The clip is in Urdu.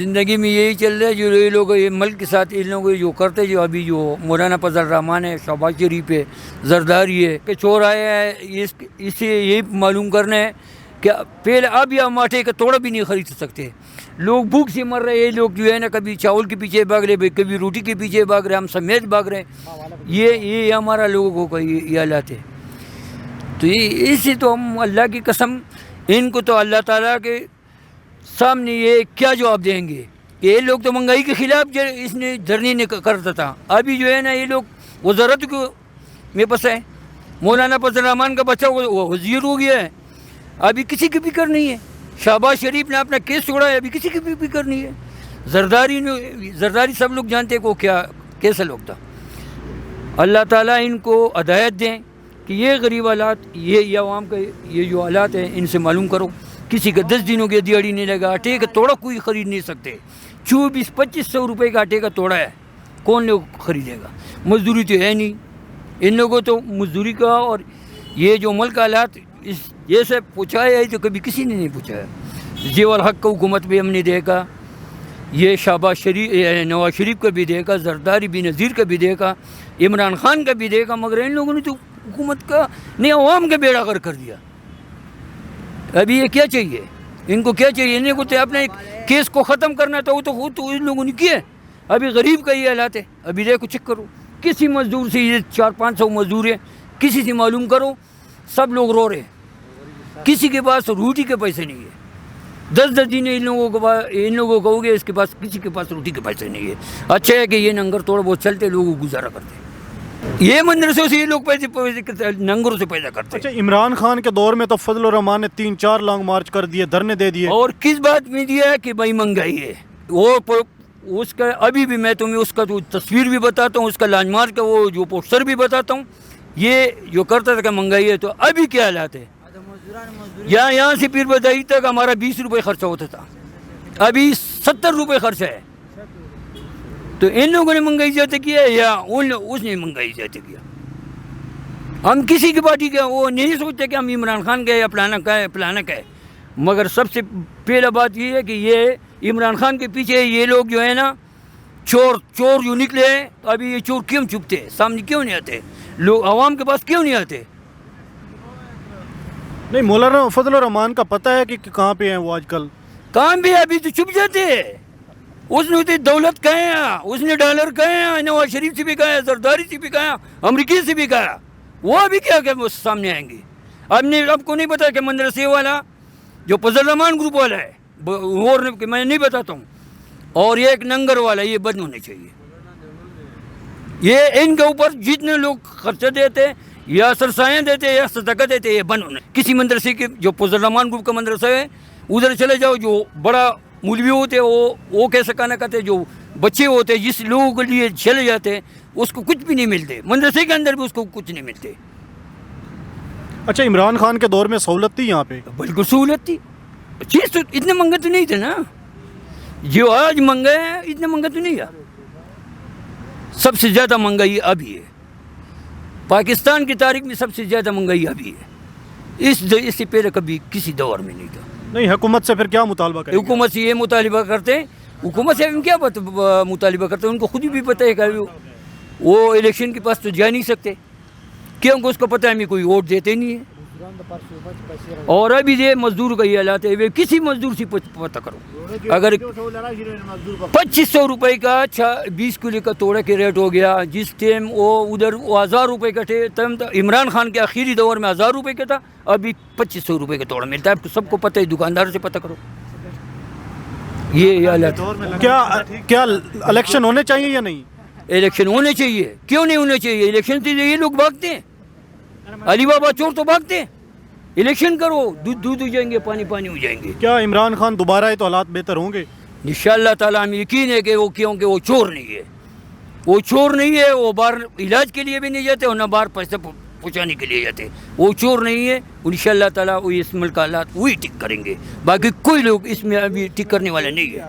زندگی میں یہی چل رہا ہے جو یہ لوگ یہ ملک کے ساتھ ان لوگ جو کرتے جو ابھی جو مولانا فضل الرحمان ہے، شہباز شریف ہے، زرداری ہے کہ چور آیا ہے، اسے یہی معلوم کرنا ہے کہ پہلے اب یا ماٹھے کا توڑا بھی نہیں خرید سکتے، لوگ بھوک سے مر رہے ہیں، یہ لوگ جو ہے نا کبھی چاول کے پیچھے بھاگ رہے، کبھی روٹی کے پیچھے بھاگ رہے، ہم سمیت بھاگ رہے ہیں، یہ ہمارا لوگوں کا یہ حالات ہے۔ تو یہ اس سے تو ہم اللہ کی قسم ان کو تو اللہ تعالیٰ کے سامنے یہ کیا جواب دیں گے کہ یہ لوگ تو مہنگائی کے خلاف اس نے دھرنی نے کرتا تھا، ابھی جو ہے نا یہ لوگ وزارت کو میں پس ہے، مولانا فضل الرحمان کا بچہ وہ وزیر ہو گیا ہے، ابھی کسی کی فکر نہیں ہے، شہباز شریف نے اپنا کیس چھوڑا ہے، ابھی کسی کی بھی فکر نہیں ہے، زرداری سب لوگ جانتے ہیں کہ وہ کیسا لوگ تھا۔ اللہ تعالیٰ ان کو ہدایت دیں کہ یہ غریب حالات، یہ عوام کا یہ جو حالات ہیں ان سے معلوم کرو، کسی کا 10 دنوں کے دیہڑی نہیں لگا، آٹے کا توڑا کوئی خرید نہیں سکتے، 2400-2500 روپے کا آٹے کا توڑا ہے، کون لوگ خریدے گا؟ مزدوری تو ہے نہیں، ان لوگوں تو مزدوری کا اور یہ جو ملک حالات یہ سب پوچھایا ہے تو کبھی کسی نے نہیں پوچھایا۔ ضیاء الحق کا حکومت بھی ہم نے دیکھا، یہ شہباز شریف نواز شریف کا بھی دیکھا، زرداری بھی نذیر کا بھی دیکھا، عمران خان کا بھی دیکھا، مگر ان لوگوں نے تو حکومت کا نہیں عوام کا بیڑا غرق کر دیا۔ ابھی یہ کیا چاہیے ان کو؟ کیا چاہیے ان کو؟ تو اپنے کیس کو ختم کرنا تھا، وہ تو ان لوگوں نے کیا۔ ابھی غریب کا یہ حالات ہے، ابھی دیکھو چیک کرو، کسی مزدور سے یہ 400-500 مزدور ہے، کسی سے معلوم کرو، سب لوگ رو رہے ہیں، کسی کے پاس روٹی کے پیسے نہیں ہے، 10 دن ان لوگوں کو ہو گیا، اس کے پاس کسی کے پاس روٹی کے پیسے نہیں ہے۔ اچھا ہے کہ یہ ننگر توڑ بہت چلتے، لوگوں کو گزارا کرتے، یہ مدرسوں سے یہ لوگ پیسے ننگروں سے پیدا کرتے۔ اچھا، عمران خان کے دور میں تو فضل الرحمان نے 3-4 لانگ مارچ کر دیے، دھرنے دے دیے، اور کس بات میں دیا ہے کہ بھائی مہنگائی ہے، وہ اس کا ابھی بھی میں تمہیں اس کا جو تصویر بھی بتاتا ہوں، اس کا لانچ مارچ کا وہ جو پوسٹر بھی بتاتا ہوں، یہ جو کرتا تھا کہ مہنگائی ہے، تو ابھی کیا حالات ہے؟ یہاں سے پیر بدائی تک ہمارا 20 روپے خرچہ ہوتا تھا، ابھی 70 روپے خرچہ ہے۔ تو ان لوگوں نے مہنگائی زیادہ کیا ہے یا اس نے مہنگائی زیادہ کیا؟ ہم کسی کی پارٹی کا وہ نہیں سوچتے کہ ہم عمران خان کا ہے یا فلانا کا ہے، مگر سب سے پہلا بات یہ ہے کہ یہ عمران خان کے پیچھے یہ لوگ جو ہے نا چور جو نکلے ہیں، ابھی یہ چور کیوں چھپتے ہیں؟ سامنے کیوں نہیں آتے؟ لوگ عوام کے پاس کیوں نہیں آتے؟ نہیں، مولانا فضل الرحمان کا پتہ ہے کہ کہاں پہ ہیں وہ آج کل؟ کہاں بھی ابھی تو چھپ جاتے ہیں، اس نے تو دولت کہا، اس نے ڈالر کہا، نواز شریف سے بھی کہا، زرداری سے بھی کہا، امریکی سے بھی کہا، وہ ابھی کیا کہ وہ سامنے آئیں گے؟ اب کو نہیں پتا کہ مدرسے والا جو فضل الرحمان گروپ والا ہے، اور میں نہیں بتاتا ہوں، اور یہ ایک ننگر والا، یہ بند ہونے چاہیے۔ یہ ان کے اوپر جتنے لوگ خرچہ دیتے یا سرسایاں دیتے یا صدقہ دیتے، یہ بند ہونے۔ کسی مدرسے کے جو فضل الرحمان گروپ کا مدرسہ ہے ادھر چلے جاؤ، جو بڑا مولوی ہوتے وہ کیسا کھانا کھاتے، جو بچے ہوتے جس لوگوں کے لیے چلے جاتے اس کو کچھ بھی نہیں ملتے، مدرسے کے اندر بھی اس کو کچھ نہیں ملتے۔ اچھا، عمران خان کے دور میں سہولت تھی یہاں پہ؟ بالکل سہولت تھی، چیز تو اتنے مہنگا تو نہیں تھے نا، جو آج مہنگا ہے اتنا مہنگا تو نہیں ہے۔ سب سے زیادہ مہنگائی ابھی ہے، پاکستان کی تاریخ میں سب سے زیادہ مہنگائی ابھی ہے، اس سے پہلے کبھی کسی دور میں نہیں تھا۔ نہیں، حکومت سے پھر کیا مطالبہ کریں گے؟ حکومت سے یہ مطالبہ کرتے ہیں، حکومت سے ہم کیا مطالبہ کرتے ہیں؟ ان کو خود بھی پتہ ہے کہ وہ الیکشن کے پاس تو جا نہیں سکتے، کیونکہ اس کو پتہ ہے ہمیں کوئی ووٹ دیتے نہیں ہے۔ اور ابھی یہ مزدور کا یہ حالات ہے، کسی مزدور سے پتہ کرو، اگر 2500 روپے کا 20 کلو کا توڑے کے ریٹ ہو گیا، جس ٹائم وہ ادھر 1000 روپے کا تھے، تب عمران خان کے آخری دور میں 1000 روپے کا تھا، ابھی 2500 روپے کا توڑا ملتا ہے، سب کو پتہ ہے، دکاندار سے پتہ کرو۔ یہ حالات کیا الیکشن ہونے چاہیے یا نہیں؟ الیکشن ہونے چاہیے، کیوں نہیں ہونے چاہیے؟ الیکشن سے یہ لوگ بھاگتے ہیں، علی بابا چور تو بھاگتے ہیں، الیکشن کرو، دودھ ہو جائیں گے، پانی ہو جائیں گے۔ کیا عمران خان دوبارہ آئے تو حالات بہتر ہوں گے؟ انشاءاللہ تعالیٰ ہمیں یقین ہے کہ وہ کیونکہ وہ چور نہیں ہے، وہ باہر علاج کے لیے بھی نہیں جاتے اور نہ باہر پیسے پہنچانے کے لیے جاتے، وہ چور نہیں ہے، انشاءاللہ تعالیٰ وہ اس ملک کا حالات وہی ٹھیک کریں گے، باقی کوئی لوگ اس میں ابھی ٹھیک کرنے والے نہیں ہے۔